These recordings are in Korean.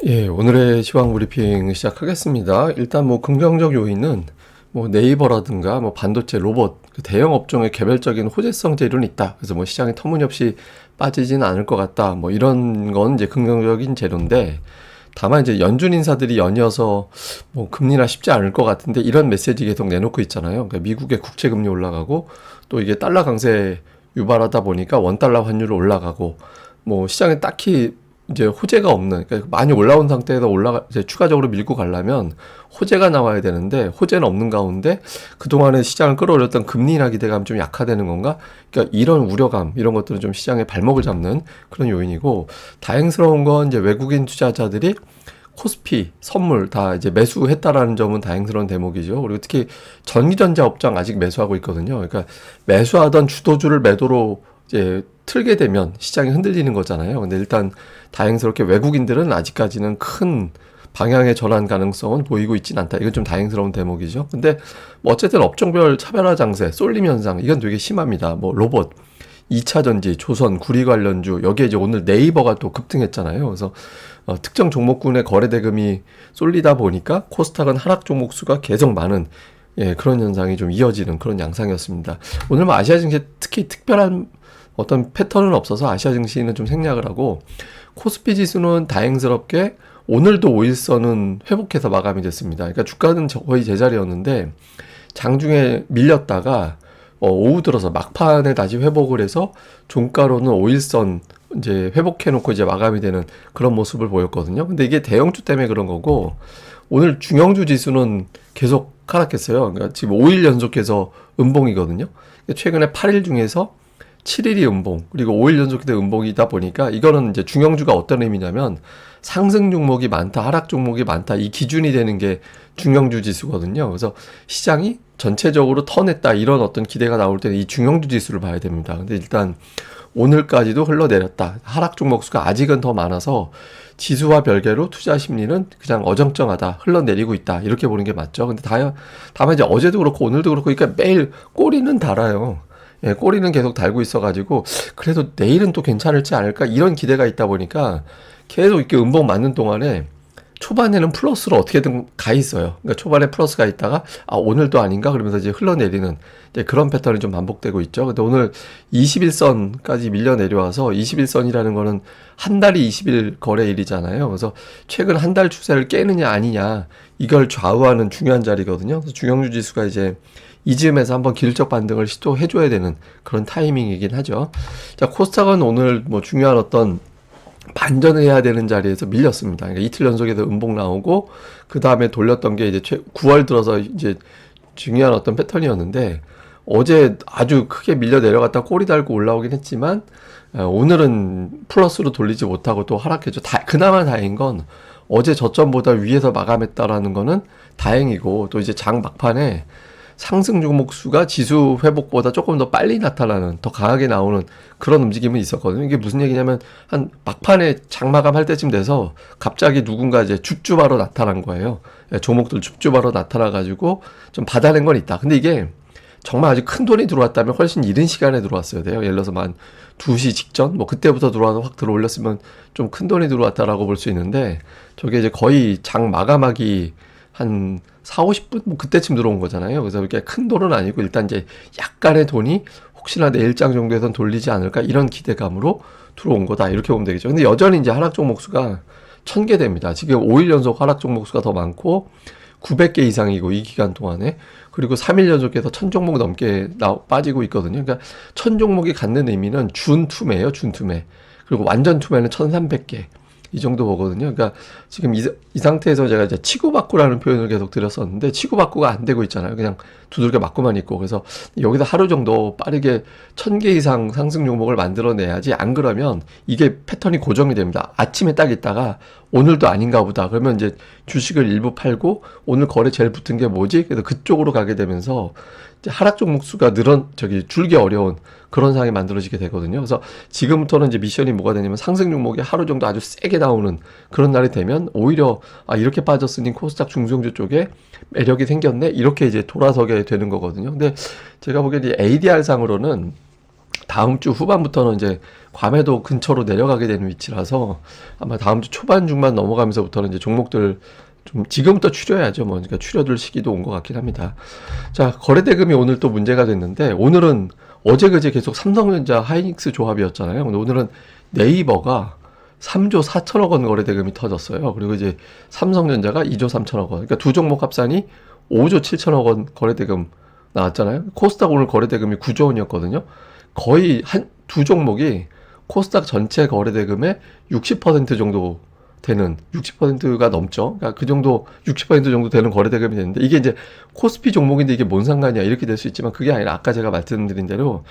예, 오늘의 시황 브리핑 시작하겠습니다. 일단 뭐 긍정적 요인은 뭐 네이버라든가 뭐 반도체, 로봇, 그 대형 업종의 개별적인 호재성 재료는 있다. 그래서 뭐 시장이 터무니없이 빠지지는 않을 것 같다. 뭐 이런 건 이제 긍정적인 재료인데, 다만 이제 연준 인사들이 연이어서 뭐 금리나 쉽지 않을 것 같은데 이런 메시지 계속 내놓고 있잖아요. 그러니까 미국의 국채 금리 올라가고 또 이게 달러 강세 유발하다 보니까 원달러 환율 올라가고, 뭐 시장에 딱히 이제 호재가 없는, 그러니까 많이 올라온 상태에서 이제 추가적으로 밀고 가려면 호재가 나와야 되는데 호재는 없는 가운데 그동안에 시장을 끌어올렸던 금리나 기대감이 좀 약화되는 건가? 그러니까 이런 우려감, 이런 것들은 좀 시장의 발목을 잡는 그런 요인이고, 다행스러운 건 이제 외국인 투자자들이 코스피, 선물 다 이제 매수했다라는 점은 다행스러운 대목이죠. 그리고 특히 전기전자 업종 아직 매수하고 있거든요. 그러니까 매수하던 주도주를 매도로 이제 틀게 되면 시장이 흔들리는 거잖아요. 근데 일단 다행스럽게 외국인들은 아직까지는 큰 방향의 전환 가능성은 보이고 있진 않다. 이건 좀 다행스러운 대목이죠. 근데 뭐 어쨌든 업종별 차별화 장세, 쏠림 현상, 이건 되게 심합니다. 뭐 로봇, 2차 전지, 조선, 구리 관련주, 여기에 이제 오늘 네이버가 또 급등했잖아요. 그래서 특정 종목군의 거래 대금이 쏠리다 보니까 코스닥은 하락 종목 수가 계속 많은, 그런 현상이 좀 이어지는 그런 양상이었습니다. 오늘 뭐 아시아 증시 특히 특별한 어떤 패턴은 없어서 아시아 증시는 좀 생략을 하고, 코스피 지수는 다행스럽게 오늘도 5일선은 회복해서 마감이 됐습니다. 그러니까 주가는 거의 제자리였는데 장중에 밀렸다가 오후 들어서 막판에 다시 회복을 해서 종가로는 5일선 이제 회복해놓고 이제 마감이 되는 그런 모습을 보였거든요. 근데 이게 대형주 때문에 그런 거고, 오늘 중형주 지수는 계속 하락했어요. 그러니까 지금 5일 연속해서 음봉이거든요. 최근에 8일 중에서 7일이 음봉, 그리고 5일 연속해서 음봉이다 보니까 이거는 이제 중형주가 어떤 의미냐면 상승 종목이 많다, 하락 종목이 많다, 이 기준이 되는 게 중형주 지수거든요. 그래서 시장이 전체적으로 턴했다, 이런 어떤 기대가 나올 때는 이 중형주 지수를 봐야 됩니다. 근데 일단 오늘까지도 흘러내렸다. 하락 종목 수가 아직은 더 많아서 지수와 별개로 투자 심리는 그냥 어정쩡하다, 흘러내리고 있다, 이렇게 보는 게 맞죠. 근데 다만 이제 어제도 그렇고 오늘도 그렇고, 그러니까 매일 꼬리는 달아요. 꼬리는 계속 달고 있어가지고 그래도 내일은 또 괜찮을지 않을까, 이런 기대가 있다 보니까 계속 이렇게 음봉 맞는 동안에 초반에는 플러스로 어떻게든 가 있어요. 그러니까 초반에 플러스가 있다가 오늘도 아닌가 그러면서 이제 흘러내리는 이제 그런 패턴이 좀 반복되고 있죠. 근데 오늘 21선까지 밀려 내려와서, 21선이라는 거는 한 달이 20일 거래일이잖아요. 그래서 최근 한 달 추세를 깨느냐 아니냐, 이걸 좌우하는 중요한 자리거든요. 그래서 중형주 지수가 이제 이즈음에서 한번 기술적 반등을 시도해줘야 되는 그런 타이밍이긴 하죠. 자, 코스닥은 오늘 뭐 중요한 어떤 반전해야 되는 자리에서 밀렸습니다. 그러니까 이틀 연속에서 음봉 나오고 그 다음에 돌렸던 게 이제 9월 들어서 이제 중요한 어떤 패턴이었는데, 어제 아주 크게 밀려 내려갔다 꼬리 달고 올라오긴 했지만 오늘은 플러스로 돌리지 못하고 또 하락했죠. 그나마 다행인 건 어제 저점보다 위에서 마감했다라는 거는 다행이고, 또 이제 장 막판에 상승 종목 수가 지수 회복보다 조금 더 빨리 나타나는, 더 강하게 나오는 그런 움직임은 있었거든요. 이게 무슨 얘기냐면 한 막판에 장마감 할 때쯤 돼서 갑자기 누군가 이제 줍줍하러 나타난 거예요. 종목들 줍줍하러 나타나가지고 좀 받아낸 건 있다. 근데 이게 정말 아주 큰 돈이 들어왔다면 훨씬 이른 시간에 들어왔어야 돼요. 예를 들어서 한 2시 직전, 뭐 그때부터 들어와서 확 들어올렸으면 좀 큰 돈이 들어왔다라고 볼 수 있는데, 저게 이제 거의 장 마감하기 한 4, 50분? 뭐 그때쯤 들어온 거잖아요. 그래서 이렇게 큰 돈은 아니고 일단 이제 약간의 돈이 혹시나 내일장 정도에선 돌리지 않을까, 이런 기대감으로 들어온 거다, 이렇게 보면 되겠죠. 근데 여전히 이제 하락 종목 수가 1000개 됩니다. 지금 5일 연속 하락 종목 수가 더 많고 900개 이상이고, 이 기간 동안에. 그리고 3일 연속해서 1000종목 넘게 빠지고 있거든요. 그러니까 1000종목이 갖는 의미는 준투매예요, 준투매. 그리고 완전 투매는 1300개. 이 정도 보거든요. 그러니까 지금 이 상태에서 제가 이제 치고받고라는 표현을 계속 드렸었는데, 치고받고가 안 되고 있잖아요. 그냥 두들겨 맞고만 있고. 그래서 여기서 하루 정도 빠르게 1000개 이상 상승 종목을 만들어내야지, 안 그러면 이게 패턴이 고정이 됩니다. 아침에 딱 있다가 오늘도 아닌가 보다, 그러면 이제 주식을 일부 팔고 오늘 거래 제일 붙은 게 뭐지? 그래서 그쪽으로 가게 되면서 이제 하락 종목 수가 줄기 어려운 그런 상황이 만들어지게 되거든요. 그래서 지금부터는 이제 미션이 뭐가 되냐면, 상승 종목이 하루 정도 아주 세게 나오는 그런 날이 되면 오히려 이렇게 빠졌으니 코스닥 중소형주 쪽에 매력이 생겼네, 이렇게 이제 돌아서게 되는 거거든요. 근데 제가 보기엔 이 ADR 상으로는 다음 주 후반부터는 이제 과매도 근처로 내려가게 되는 위치라서 아마 다음 주 초반 중반 넘어가면서부터는 이제 종목들 좀 지금부터 추려야죠. 뭐 그러니까 추려둘 시기도 온 것 같긴 합니다. 자, 거래대금이 오늘 또 문제가 됐는데 오늘은 어제 그제 계속 삼성전자 하이닉스 조합이었잖아요. 근데 오늘은 네이버가 3조 4천억 원 거래대금이 터졌어요. 그리고 이제 삼성전자가 2조 3천억 원. 그러니까 두 종목 합산이 5조 7천억 원 거래대금 나왔잖아요. 코스닥 오늘 거래대금이 9조 원이었거든요. 거의 두 종목이 코스닥 전체 거래대금의 60% 정도 되는 60%가 넘죠. 그러니까 그 정도 60% 정도 되는 거래대금이 되는데 이게 이제 코스피 종목인데 이게 뭔 상관이야 이렇게 될 수 있지만 그게 아니라 아까 제가 말씀드린 대로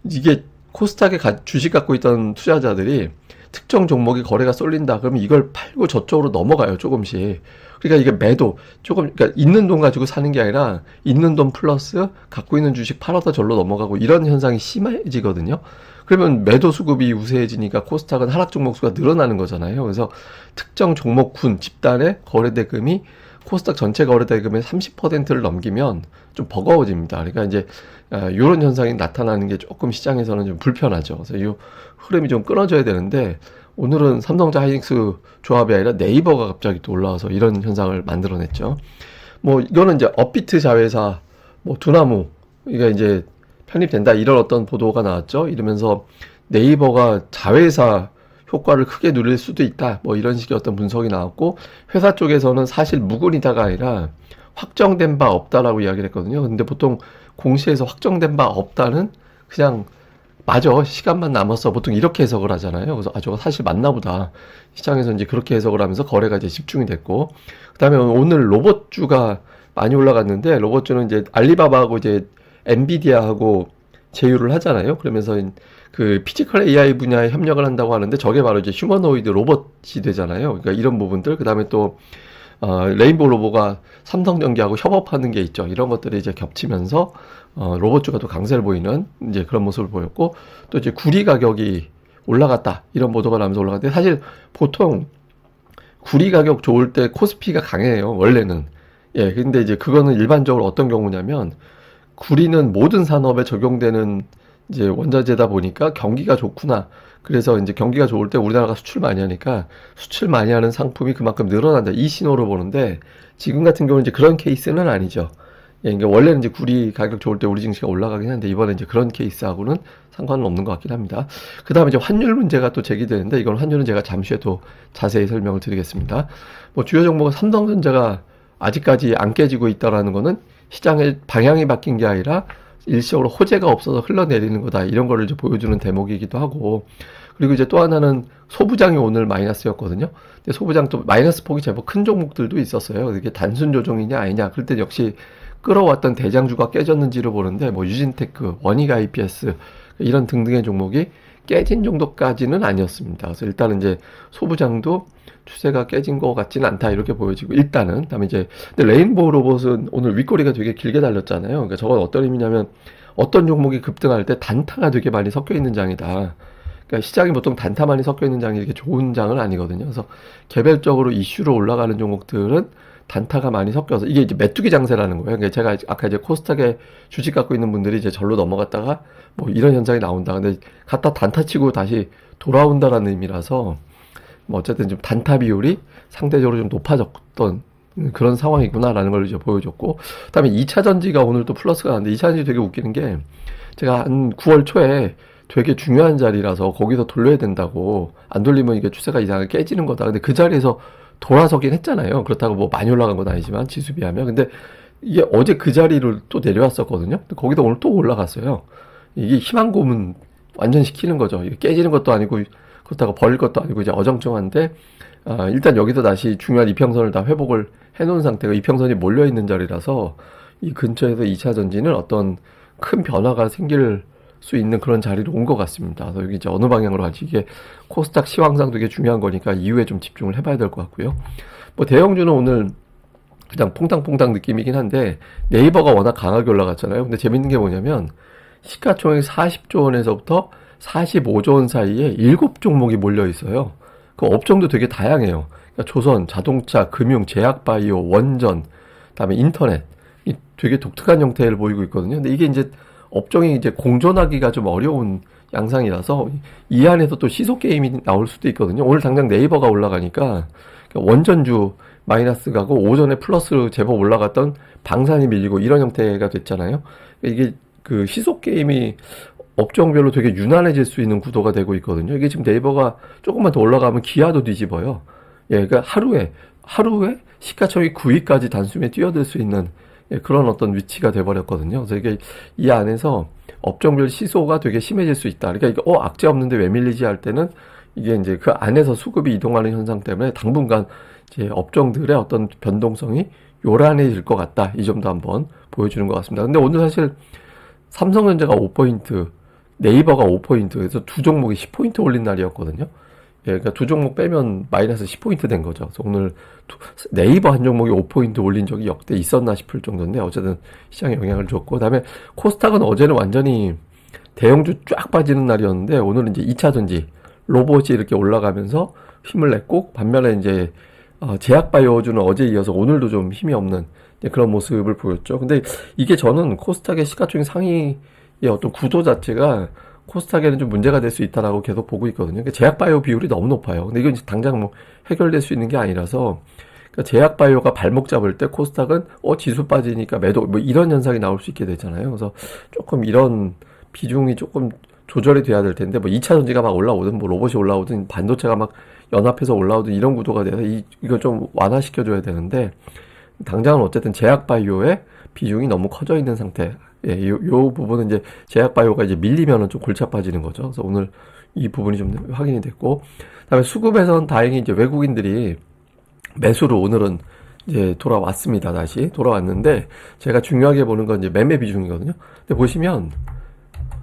이게 코스닥에 주식 갖고 있던 투자자들이 특정 종목이 거래가 쏠린다 그러면 이걸 팔고 저쪽으로 넘어가요 조금씩. 그러니까 이게 매도 조금 그러니까 있는 돈 가지고 사는 게 아니라 있는 돈 플러스 갖고 있는 주식 팔아서 절로 넘어가고 이런 현상이 심해지거든요. 그러면 매도 수급이 우세해지니까 코스닥은 하락 종목 수가 늘어나는 거잖아요. 그래서 특정 종목군 집단의 거래대금이 코스닥 전체 거래대금의 30%를 넘기면 좀 버거워집니다. 그러니까 이제 이런 현상이 나타나는 게 조금 시장에서는 좀 불편하죠. 그래서 이 흐름이 좀 끊어져야 되는데 오늘은 삼성전자 하이닉스 조합이 아니라 네이버가 갑자기 또 올라와서 이런 현상을 만들어냈죠. 뭐 이거는 이제 업비트 자회사 뭐 두나무 이게 이제 편입된다 이런 어떤 보도가 나왔죠. 이러면서 네이버가 자회사 효과를 크게 누릴 수도 있다. 뭐 이런 식의 어떤 분석이 나왔고 회사 쪽에서는 사실 무근이다가 아니라 확정된 바 없다라고 이야기를 했거든요. 근데 보통 공시에서 확정된 바 없다는 그냥 맞아 시간만 남았어 보통 이렇게 해석을 하잖아요. 그래서 저거 사실 맞나 보다. 시장에서 이제 그렇게 해석을 하면서 거래가 이제 집중이 됐고 그다음에 오늘 로봇주가 많이 올라갔는데 로봇주는 이제 알리바바하고 이제 엔비디아하고 제휴를 하잖아요. 그러면서 그 피지컬 AI 분야에 협력을 한다고 하는데 저게 바로 이제 휴머노이드 로봇이 되잖아요. 그러니까 이런 부분들 그다음에 또 레인보우 로보가 삼성전기하고 협업하는 게 있죠. 이런 것들이 이제 겹치면서 로봇주가 또 강세를 보이는 이제 그런 모습을 보였고 또 이제 구리 가격이 올라갔다 이런 보도가 나면서 올라갔는데 사실 보통 구리 가격 좋을 때 코스피가 강해요. 원래는. 예, 근데 이제 그거는 일반적으로 어떤 경우냐면 구리는 모든 산업에 적용되는 이제 원자재다 보니까 경기가 좋구나. 그래서 이제 경기가 좋을 때 우리나라가 수출 많이 하니까 수출 많이 하는 상품이 그만큼 늘어난다. 이 신호로 보는데 지금 같은 경우는 이제 그런 케이스는 아니죠. 예, 그러니까 원래는 이제 구리 가격 좋을 때 우리 증시가 올라가긴 하는데 이번에 이제 그런 케이스하고는 상관은 없는 것 같긴 합니다. 그 다음에 이제 환율 문제가 또 제기되는데 이건 환율은 제가 잠시 후에 또 자세히 설명을 드리겠습니다. 뭐 주요 종목은 삼성전자가 아직까지 안 깨지고 있다라는 거는 시장의 방향이 바뀐 게 아니라 일시적으로 호재가 없어서 흘러내리는 거다. 이런 거를 이제 보여주는 대목이기도 하고. 그리고 이제 또 하나는 소부장이 오늘 마이너스였거든요. 근데 소부장 또 마이너스 폭이 제법 큰 종목들도 있었어요. 이게 단순 조정이냐 아니냐. 그럴 때 역시 끌어왔던 대장주가 깨졌는지를 보는데 뭐 유진테크, 원익 IPS 이런 등등의 종목이 깨진 정도까지는 아니었습니다. 그래서 일단은 이제 소부장도 추세가 깨진 것 같지는 않다 이렇게 보여지고 일단은 그다음에 이제 근데 레인보우 로봇은 오늘 윗꼬리가 되게 길게 달렸잖아요. 그러니까 저건 어떤 의미냐면 어떤 종목이 급등할 때 단타가 되게 많이 섞여 있는 장이다. 그러니까 시장이 보통 단타 많이 섞여 있는 장이 이렇게 좋은 장은 아니거든요. 그래서 개별적으로 이슈로 올라가는 종목들은 단타가 많이 섞여서 이게 이제 메뚜기 장세라는 거예요. 그러니까 제가 아까 이제 코스닥에 주식 갖고 있는 분들이 이제 절로 넘어갔다가 뭐 이런 현상이 나온다. 근데 갖다 단타 치고 다시 돌아온다라는 의미라서 뭐 어쨌든 좀 단타 비율이 상대적으로 좀 높아졌던 그런 상황이구나라는 걸 이제 보여줬고 그다음에 2차 전지가 오늘 또 플러스가 나왔는데 2차 전지 되게 웃기는 게 제가 한 9월 초에 되게 중요한 자리라서 거기서 돌려야 된다고 안 돌리면 이게 추세가 이상하게 깨지는 거다. 근데 그 자리에서 돌아서긴 했잖아요. 그렇다고 뭐 많이 올라간 건 아니지만 지수 비하면 근데 이게 어제 그 자리를 또 내려왔었거든요. 거기다 오늘 또 올라갔어요. 이게 희망 고문 완전 시키는 거죠. 이게 깨지는 것도 아니고 그렇다고 버릴 것도 아니고 이제 어정쩡한데 일단 여기서 다시 중요한 이평선을 다 회복을 해놓은 상태가 이평선이 몰려있는 자리라서 이 근처에서 2차 전지는 어떤 큰 변화가 생길 수 있는 그런 자리로 온 것 같습니다. 그래서 여기 이제 어느 방향으로 갈지 이게 코스닥 시황상도 이게 중요한 거니까 이후에 좀 집중을 해봐야 될 것 같고요. 뭐 대형주는 오늘 그냥 퐁당퐁당 느낌이긴 한데 네이버가 워낙 강하게 올라갔잖아요. 근데 재밌는 게 뭐냐면 시가총액 40조 원에서부터 45조 원 사이에 7종목이 몰려 있어요. 그 업종도 되게 다양해요. 그러니까 조선, 자동차, 금융, 제약바이오, 원전, 그다음에 인터넷 이 되게 독특한 형태를 보이고 있거든요. 근데 이게 이제 업종이 이제 공존하기가 좀 어려운 양상이라서 이 안에서 또 시소 게임이 나올 수도 있거든요. 오늘 당장 네이버가 올라가니까 원전주 마이너스 가고 오전에 플러스로 제법 올라갔던 방산이 밀리고 이런 형태가 됐잖아요. 이게 그 시소 게임이 업종별로 되게 유난해질 수 있는 구도가 되고 있거든요. 이게 지금 네이버가 조금만 더 올라가면 기아도 뒤집어요. 예, 그러니까 하루에 시가총액 9위까지 단숨에 뛰어들 수 있는 예, 그런 어떤 위치가 돼버렸거든요. 그래서 이게 이 안에서 업종별 시소가 되게 심해질 수 있다. 그러니까 이게 악재 없는데 왜 밀리지 할 때는 이게 이제 그 안에서 수급이 이동하는 현상 때문에 당분간 이제 업종들의 어떤 변동성이 요란해질 것 같다. 이 점도 한번 보여주는 것 같습니다. 근데 오늘 사실 삼성전자가 5포인트, 네이버가 5포인트, 그래서 두 종목이 10포인트 올린 날이었거든요. 예, 그러니까 두 종목 빼면 마이너스 10포인트 된 거죠. 그래서 오늘 네이버 한 종목이 5포인트 올린 적이 역대 있었나 싶을 정도인데 어쨌든 시장에 영향을 줬고, 그다음에 코스닥은 어제는 완전히 대형주 쫙 빠지는 날이었는데 오늘은 이제 2차전지 로봇이 이렇게 올라가면서 힘을 냈고, 반면에 이제 제약바이오주는 어제 이어서 오늘도 좀 힘이 없는 그런 모습을 보였죠. 근데 이게 저는 코스닥의 시가총액 상위의 어떤 구도 자체가 코스닥에는 좀 문제가 될 수 있다라고 계속 보고 있거든요. 그러니까 제약바이오 비율이 너무 높아요. 근데 이건 당장 뭐 해결될 수 있는 게 아니라서, 그러니까 제약바이오가 발목 잡을 때 코스닥은 지수 빠지니까 매도 뭐 이런 현상이 나올 수 있게 되잖아요. 그래서 조금 이런 비중이 조금 조절이 돼야 될 텐데, 뭐 2차 전지가 막 올라오든 뭐 로봇이 올라오든 반도체가 막 연합해서 올라오든 이런 구도가 돼서 이거 좀 완화시켜 줘야 되는데, 당장은 어쨌든 제약바이오의 비중이 너무 커져 있는 상태. 예, 요 부분은 이제 제약바이오가 이제 밀리면은 좀 골치 아파지는 거죠. 그래서 오늘 이 부분이 좀 확인이 됐고, 그다음에 수급에선 다행히 이제 외국인들이 매수로 오늘은 이제 돌아왔습니다. 다시 돌아왔는데, 제가 중요하게 보는 건 이제 매매 비중이거든요. 근데 보시면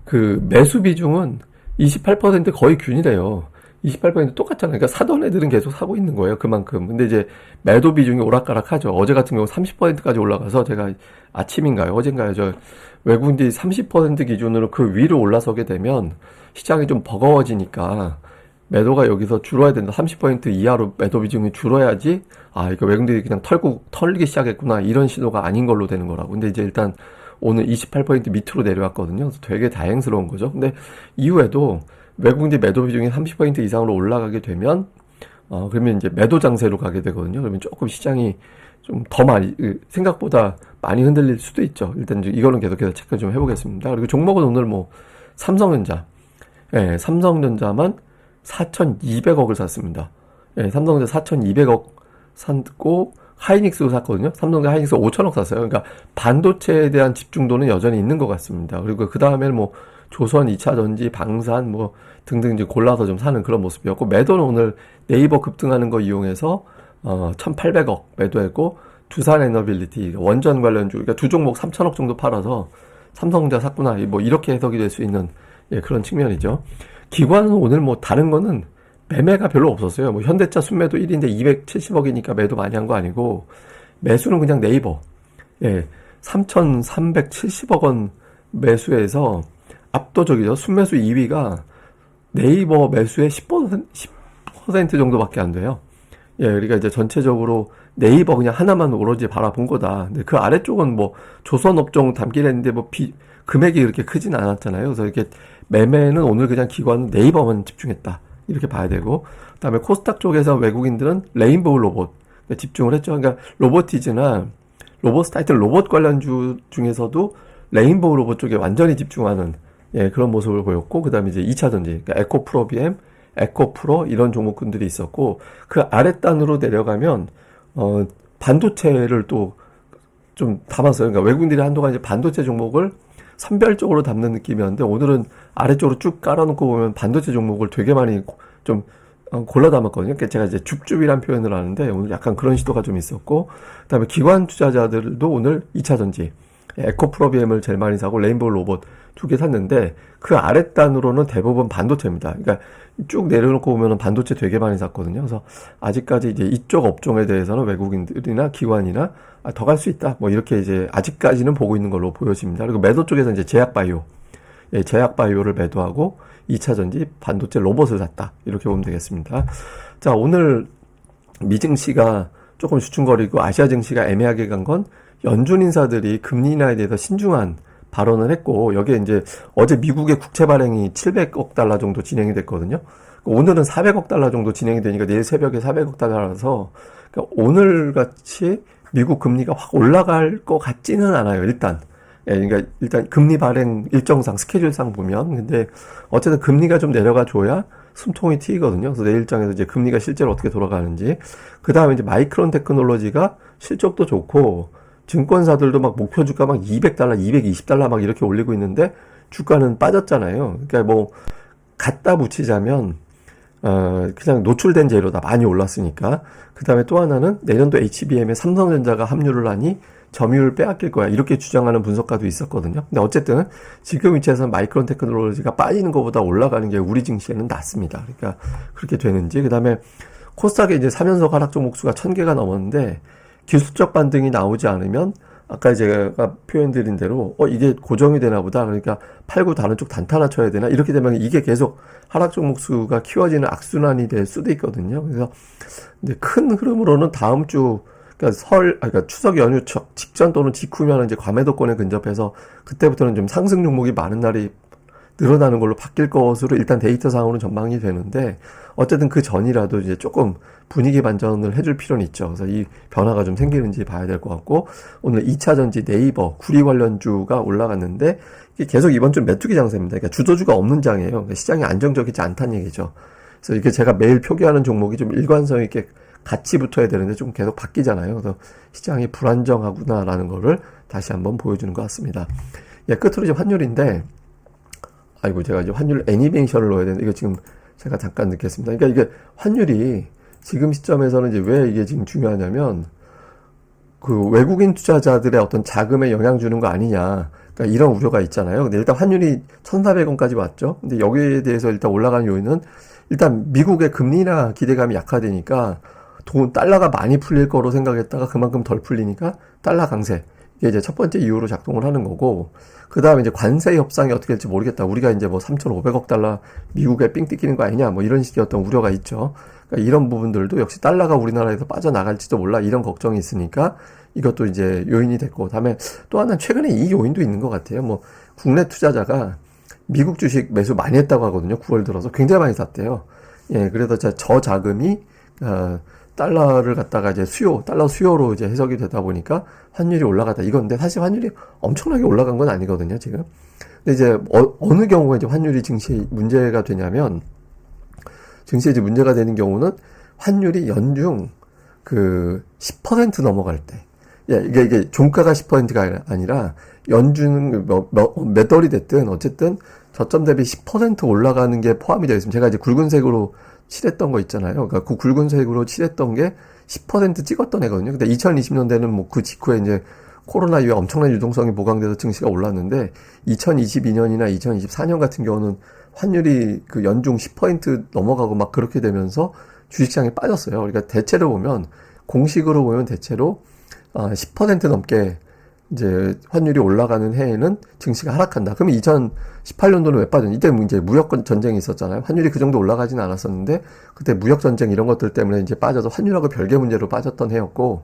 그 매수 비중은 28% 거의 균이래요. 28% 똑같잖아요. 그러니까 사던 애들은 계속 사고 있는 거예요. 그만큼. 근데 이제 매도 비중이 오락가락 하죠. 어제 같은 경우 30%까지 올라가서 제가 아침인가요? 어젠가요? 저 외국인들이 30% 기준으로 그 위로 올라서게 되면 시장이 좀 버거워지니까 매도가 여기서 줄어야 된다. 30% 이하로 매도 비중이 줄어야지, 이거 외국인들이 그냥 털기 시작했구나. 이런 신호가 아닌 걸로 되는 거라고. 근데 이제 일단 오늘 28% 밑으로 내려왔거든요. 그래서 되게 다행스러운 거죠. 근데 이후에도 외국인들 매도 비중이 30% 이상으로 올라가게 되면, 그러면 이제 매도 장세로 가게 되거든요. 그러면 조금 시장이 좀 더 많이, 생각보다 많이 흔들릴 수도 있죠. 일단 이거는 계속해서 체크 좀 해보겠습니다. 그리고 종목은 오늘 뭐, 삼성전자. 예, 삼성전자만 4,200억을 샀습니다. 예, 삼성전자 4,200억 샀고, 하이닉스도 샀거든요. 삼성전자 하이닉스 5천억 샀어요. 그러니까 반도체에 대한 집중도는 여전히 있는 것 같습니다. 그리고 그 다음에는 뭐, 조선 2차전지, 방산 뭐 등등 이제 골라서 좀 사는 그런 모습이었고, 매도는 오늘 네이버 급등하는 거 이용해서 1,800억 매도했고, 두산 에너빌리티 원전 관련주, 그러니까 두 종목 3천억 정도 팔아서 삼성전자 샀구나, 뭐 이렇게 해석이 될 수 있는 그런 측면이죠. 기관은 오늘 뭐 다른 거는 매매가 별로 없었어요. 뭐 현대차 순매도 1인데 270억이니까 매도 많이 한 거 아니고, 매수는 그냥 네이버 3,370억 원 매수해서 압도적이죠. 순매수 2위가 네이버 매수의 10% 정도밖에 안 돼요. 예, 그러니까 이제 전체적으로 네이버 그냥 하나만 오로지 바라본 거다. 근데 그 아래쪽은 뭐 조선업종 담긴 했는데 뭐 금액이 그렇게 크진 않았잖아요. 그래서 이렇게 매매는 오늘 그냥 기관은 네이버만 집중했다. 이렇게 봐야 되고, 그다음에 코스닥 쪽에서 외국인들은 레인보우 로봇 집중을 했죠. 그러니까 로보티즈나 로봇스타이틀 로봇 관련주 중에서도 레인보우 로봇 쪽에 완전히 집중하는 그런 모습을 보였고, 그 다음에 이제 2차전지, 그러니까 에코프로비엠, 에코프로 이런 종목군들이 있었고, 그 아랫단으로 내려가면 반도체를 또 좀 담았어요. 그러니까 외국인들이 한동안 이제 반도체 종목을 선별적으로 담는 느낌이었는데, 오늘은 아래쪽으로 쭉 깔아놓고 보면 반도체 종목을 되게 많이 좀 골라 담았거든요. 그러니까 제가 이제 줍줍이란 표현을 하는데, 오늘 약간 그런 시도가 좀 있었고, 그 다음에 기관 투자자들도 오늘 2차전지, 에코프로비엠을 제일 많이 사고 레인보우 로봇 두 개 샀는데, 그 아랫단으로는 대부분 반도체입니다. 그러니까 쭉 내려놓고 보면 반도체 되게 많이 샀거든요. 그래서 아직까지 이제 이쪽 업종에 대해서는 외국인들이나 기관이나 더 갈 수 있다, 뭐 이렇게 이제 아직까지는 보고 있는 걸로 보여집니다. 그리고 매도 쪽에서 이제 제약바이오, 제약바이오를 매도하고 2차전지 반도체 로봇을 샀다, 이렇게 보면 되겠습니다. 자, 오늘 미증시가 조금 주춤거리고 아시아 증시가 애매하게 간 건 연준 인사들이 금리 인하에 대해서 신중한 발언을 했고, 여기에 이제 어제 미국의 국채 발행이 700억 달러 정도 진행이 됐거든요. 오늘은 400억 달러 정도 진행이 되니까 내일 새벽에 400억 달러라서, 그러니까 오늘 같이 미국 금리가 확 올라갈 것 같지는 않아요, 일단. 예, 그러니까 일단 금리 발행 일정상, 스케줄상 보면. 근데 어쨌든 금리가 좀 내려가 줘야 숨통이 트이거든요. 그래서 내일장에서 이제 금리가 실제로 어떻게 돌아가는지. 그 다음에 이제 마이크론 테크놀로지가 실적도 좋고, 증권사들도 막 목표 주가 막 200달러, 220달러 막 이렇게 올리고 있는데, 주가는 빠졌잖아요. 그러니까 뭐, 갖다 붙이자면, 그냥 노출된 재료다. 많이 올랐으니까. 그 다음에 또 하나는 내년도 HBM에 삼성전자가 합류를 하니 점유율 빼앗길 거야. 이렇게 주장하는 분석가도 있었거든요. 근데 어쨌든 지금 위치에서는 마이크론 테크놀로지가 빠지는 것보다 올라가는 게 우리 증시에는 낫습니다. 그러니까 그렇게 되는지. 그 다음에 코스닥에 이제 3연속 하락 종목 수가 1000개가 넘었는데 기술적 반등이 나오지 않으면 아까 제가 표현드린 대로 이게 고정이 되나 보다. 그러니까 팔고 다른 쪽 단타나 쳐야 되나? 이렇게 되면 이게 계속 하락 종목 수가 키워지는 악순환이 될 수도 있거든요. 그래서 근데 큰 흐름으로는 다음 주 그러니까 그러니까 추석 연휴 직전 또는 직후면 이제 과매도권에 근접해서 그때부터는 좀 상승 종목이 많은 날이 늘어나는 걸로 바뀔 것으로 일단 데이터상으로는 전망이 되는데 어쨌든 그 전이라도 이제 조금 분위기 반전을 해줄 필요는 있죠. 그래서 이 변화가 좀 생기는지 봐야 될 것 같고 오늘 2차전지 네이버 구리 관련주가 올라갔는데 이게 계속 이번 주 메뚜기 장세입니다. 그러니까 주도주가 없는 장이에요. 그러니까 시장이 안정적이지 않다는 얘기죠. 그래서 이게 제가 매일 표기하는 종목이 좀 일관성 있게 같이 붙어야 되는데 좀 계속 바뀌잖아요. 그래서 시장이 불안정하구나라는 거를 다시 한번 보여주는 것 같습니다. 예, 끝으로 이제 환율인데 아이고 제가 이제 환율 애니메이션을 넣어야 되는데 이거 지금 제가 잠깐 넣겠습니다. 그러니까 이게 환율이 지금 시점에서는 이제 왜 이게 지금 중요하냐면 그 외국인 투자자들의 어떤 자금에 영향 주는 거 아니냐. 그러니까 이런 우려가 있잖아요. 근데 일단 환율이 1,400원까지 왔죠. 근데 여기에 대해서 일단 올라가는 요인은 일단 미국의 금리나 기대감이 약화되니까 달러가 많이 풀릴 거로 생각했다가 그만큼 덜 풀리니까 달러 강세. 이게 이제 첫 번째 이유로 작동을 하는 거고, 그 다음에 이제 관세 협상이 어떻게 될지 모르겠다. 우리가 이제 뭐 3,500억 달러 미국에 삥 뜯기는 거 아니냐. 뭐 이런 식의 어떤 우려가 있죠. 그러니까 이런 부분들도 역시 달러가 우리나라에서 빠져나갈지도 몰라. 이런 걱정이 있으니까 이것도 이제 요인이 됐고, 다음에 또 하나는 최근에 이 요인도 있는 것 같아요. 뭐 국내 투자자가 미국 주식 매수 많이 했다고 하거든요. 9월 들어서 굉장히 많이 샀대요. 예, 그래서 저 자금이 달러를 갖다가 이제 달러 수요로 이제 해석이 되다 보니까 환율이 올라가다 이건데 사실 환율이 엄청나게 올라간 건 아니거든요, 지금. 근데 이제 어느 경우에 이제 환율이 증시에 문제가 되냐면 증시에 이제 문제가 되는 경우는 환율이 연중 그 10% 넘어갈 때. 예, 이게 종가가 10%가 아니라 연준 몇 월이 됐든 어쨌든 저점 대비 10% 올라가는 게 포함이 되어 있습니다. 제가 이제 굵은색으로 칠했던 거 있잖아요. 그러니까 그 굵은색으로 칠했던 게 10% 찍었던 애거든요. 근데 2020년대는 뭐 그 직후에 이제 코로나 이후에 엄청난 유동성이 보강돼서 증시가 올랐는데 2022년이나 2024년 같은 경우는 환율이 그 연중 10% 넘어가고 막 그렇게 되면서 주식시장이 빠졌어요. 그러니까 대체로 보면 공식으로 보면 대체로 10% 넘게 이제 환율이 올라가는 해에는 증시가 하락한다. 그러면 2018년도는 왜 빠졌냐? 이때 이제 무역 전쟁이 있었잖아요. 환율이 그 정도 올라가진 않았었는데 그때 무역 전쟁 이런 것들 때문에 이제 빠져서 환율하고 별개 문제로 빠졌던 해였고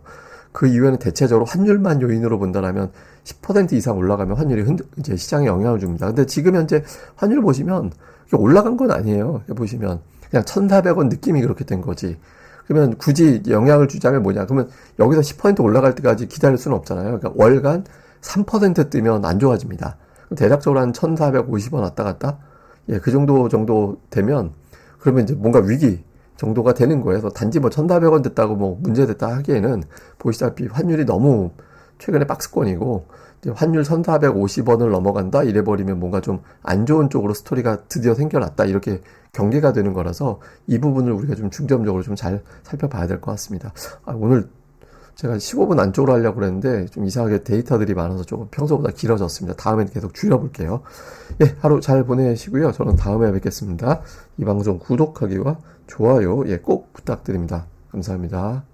그 이후에는 대체적으로 환율만 요인으로 본다라면 10% 이상 올라가면 환율이 이제 시장에 영향을 줍니다. 근데 지금 현재 환율을 보시면 올라간 건 아니에요. 보시면 그냥 1,400원 느낌이 그렇게 된 거지. 그러면 굳이 영향을 주자면 뭐냐? 그러면 여기서 10% 올라갈 때까지 기다릴 수는 없잖아요. 그러니까 월간 3% 뜨면 안 좋아집니다. 대략적으로 한 1,450원 왔다 갔다? 예, 그 정도 되면 그러면 이제 뭔가 위기 정도가 되는 거예요. 그래서 단지 뭐 1,400원 됐다고 뭐 문제됐다 하기에는 보시다시피 환율이 너무 최근에 박스권이고 환율 1,450원을 넘어간다 이래버리면 뭔가 좀 안 좋은 쪽으로 스토리가 드디어 생겨났다 이렇게 경계가 되는 거라서 이 부분을 우리가 좀 중점적으로 좀 잘 살펴봐야 될 것 같습니다. 오늘 제가 15분 안쪽으로 하려고 그랬는데 좀 이상하게 데이터들이 많아서 조금 평소보다 길어졌습니다. 다음에는 계속 줄여볼게요. 예, 하루 잘 보내시고요. 저는 다음에 뵙겠습니다. 이 방송 구독하기와 좋아요 꼭 부탁드립니다. 감사합니다.